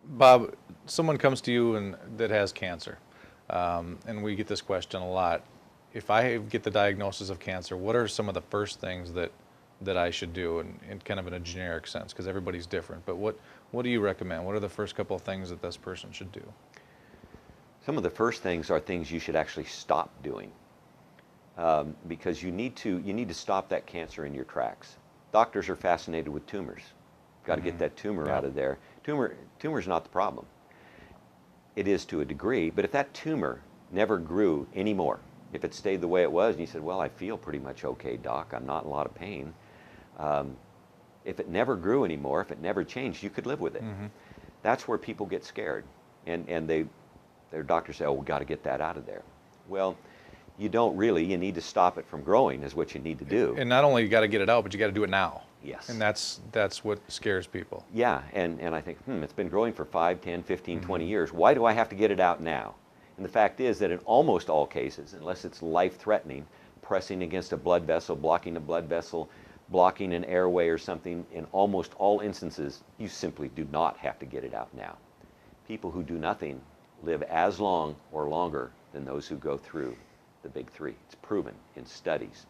Bob, someone comes to you and that has cancer, and we get this question a lot. If I get the diagnosis of cancer, what are some of the first things that I should do, in kind of in a generic sense, because everybody's different. But what do you recommend? What are the first couple of things that this person should do? Some of the first things are things you should actually stop doing, because you need to stop that cancer in your tracks. Doctors are fascinated with tumors. Got to get that tumor Yeah. out of there. Tumor's not the problem. It is to a degree, but if that tumor never grew anymore, if it stayed the way it was, and you said, well, I feel pretty much okay, doc, I'm not in a lot of pain. If it never grew anymore, if it never changed, you could live with it. That's where people get scared. And their doctors say, oh, we got to get that out of there. Well, you don't really. You need to stop it from growing is what you need to do. And not only you got to get it out, but you got to do it now. Yes. And that's what scares people. Yeah, and I think, it's been growing for 5, 10, 15, 20 years. Why do I have to get it out now? And the fact is that in almost all cases, unless it's life-threatening, pressing against a blood vessel, blocking a blood vessel, blocking an airway or something, in almost all instances, you simply do not have to get it out now. People who do nothing live as long or longer than those who go through the big three. It's proven in studies.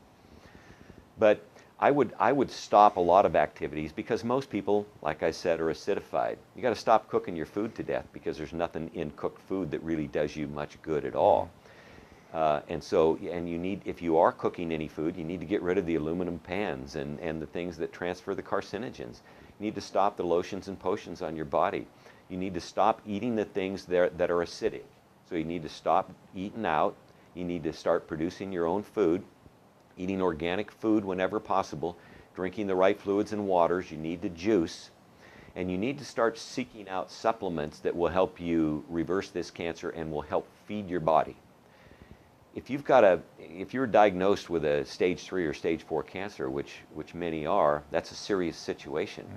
But I would stop a lot of activities because most people, like I said, are acidified. You got to stop cooking your food to death because there's nothing in cooked food that really does you much good at all. And you need, if you are cooking any food, you need to get rid of the aluminum pans and the things that transfer the carcinogens. You need to stop the lotions and potions on your body. You need to stop eating the things that are acidic. So you need to stop eating out. You need to start producing your own food, eating organic food whenever possible, drinking the right fluids and waters. You need to juice. And you need to start seeking out supplements that will help you reverse this cancer and will help feed your body. If you're diagnosed with a stage 3 or stage 4 cancer, which many are, that's a serious situation.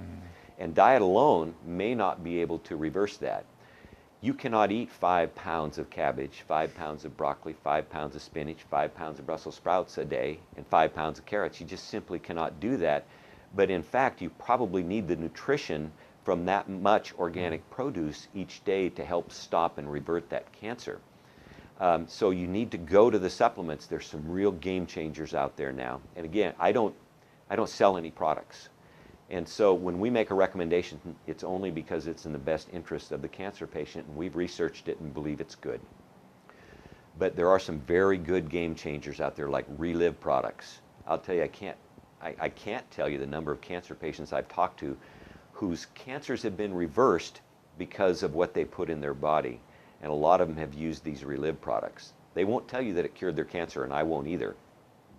And diet alone may not be able to reverse that. You cannot eat 5 pounds of cabbage, 5 pounds of broccoli, 5 pounds of spinach, 5 pounds of Brussels sprouts a day, and 5 pounds of carrots. You just simply cannot do that. But in fact, you probably need the nutrition from that much organic produce each day to help stop and revert that cancer. So you need to go to the supplements. There's some real game changers out there now. And again, I don't sell any products. And so when we make a recommendation, it's only because it's in the best interest of the cancer patient, and we've researched it and believe it's good. But there are some very good game changers out there, like Relive products. I'll tell you, I can't tell you the number of cancer patients I've talked to whose cancers have been reversed because of what they put in their body. And a lot of them have used these Relive products. They won't tell you that it cured their cancer, and I won't either.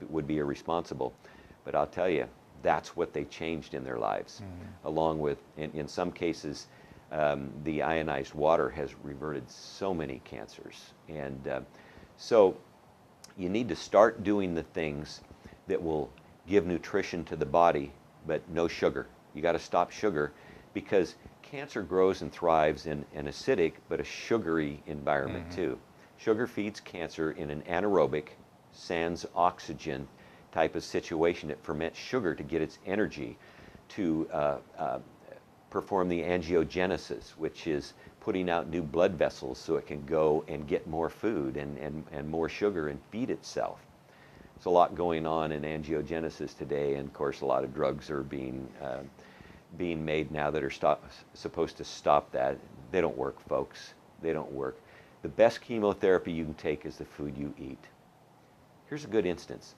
It would be irresponsible. But I'll tell you, that's what they changed in their lives. Along with, in some cases, the ionized water has reverted so many cancers. And so you need to start doing the things that will give nutrition to the body, but no sugar. You got to stop sugar because cancer grows and thrives in an acidic but a sugary environment too. Sugar feeds cancer in an anaerobic, sans oxygen type of situation. It ferments sugar to get its energy to perform the angiogenesis, which is putting out new blood vessels so it can go and get more food and more sugar and feed itself. There's a lot going on in angiogenesis today, and of course a lot of drugs are being made now that are supposed to stop that. They don't work, folks. They don't work. The best chemotherapy you can take is the food you eat. Here's a good instance.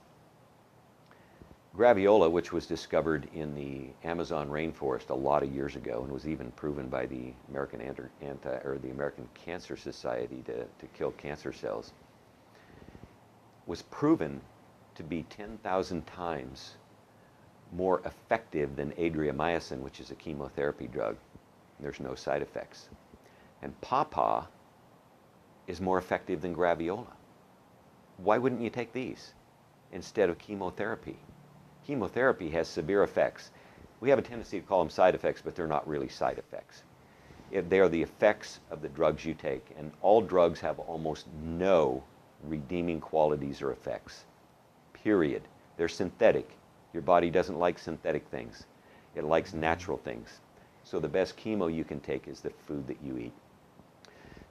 Graviola, which was discovered in the Amazon rainforest a lot of years ago and was even proven by the American the American Cancer Society to kill cancer cells, was proven to be 10,000 times more effective than adriamycin, which is a chemotherapy drug. There's no side effects. And pawpaw is more effective than graviola. Why wouldn't you take these instead of chemotherapy? Chemotherapy has severe effects. We have a tendency to call them side effects, but they're not really side effects. They are the effects of the drugs you take, and all drugs have almost no redeeming qualities or effects, period. They're synthetic. Your body doesn't like synthetic things. It likes natural things. So the best chemo you can take is the food that you eat.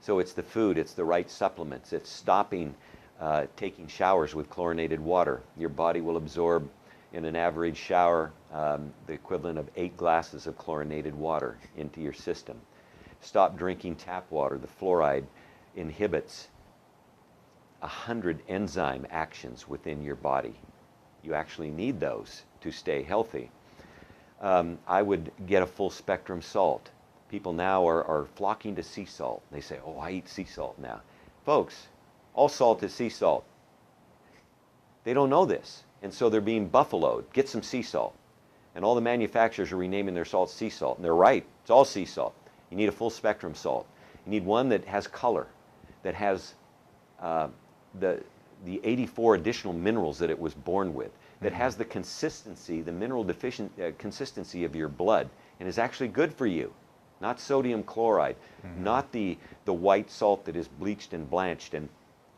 So it's the food, it's the right supplements, it's stopping taking showers with chlorinated water. Your body will absorb in an average shower the equivalent of 8 glasses of chlorinated water into your system. Stop drinking tap water. The fluoride inhibits 100 enzyme actions within your body. You actually need those to stay healthy. I would get a full spectrum salt. People now are flocking to sea salt. They say, oh, I eat sea salt now. Folks, all salt is sea salt. They don't know this, and so they're being buffaloed. Get some sea salt. And all the manufacturers are renaming their salt sea salt, and they're right. It's all sea salt. You need a full spectrum salt. You need one that has color, that has the 84 additional minerals that it was born with, that has the consistency, the mineral deficient consistency of your blood, and is actually good for you. Not sodium chloride, not the white salt that is bleached and blanched and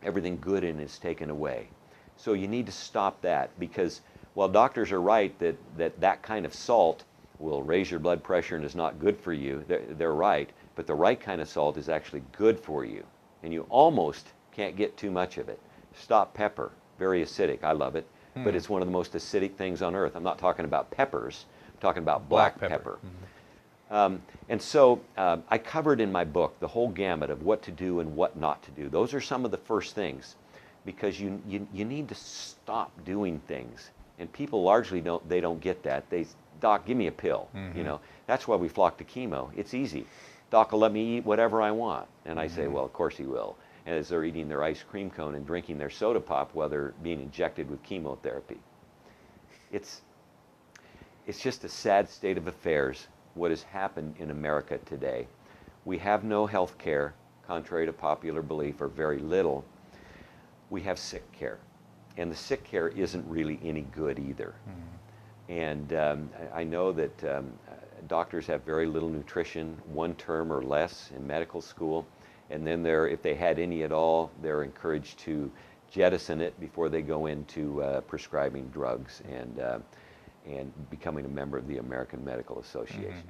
everything good in it is taken away. So you need to stop that, because while doctors are right that kind of salt will raise your blood pressure and is not good for you, they're right, but the right kind of salt is actually good for you, and you almost can't get too much of it. Stop pepper, very acidic. I love it, but it's one of the most acidic things on earth. I'm not talking about peppers, I'm talking about black pepper. And so I covered in my book the whole gamut of what to do and what not to do. Those are some of the first things, because you need to stop doing things. And people largely don't get that. Doc, give me a pill. You know, that's why we flock to chemo. It's easy. Doc will let me eat whatever I want. And I say, well, of course he will. And as they're eating their ice cream cone and drinking their soda pop while they're being injected with chemotherapy. It's just a sad state of affairs, what has happened in America today. We have no health care, contrary to popular belief, or very little. We have sick care, and the sick care isn't really any good either. And I know that doctors have very little nutrition, 1 term or less in medical school, and then if they had any at all, they're encouraged to jettison it before they go into prescribing drugs and becoming a member of the American Medical Association.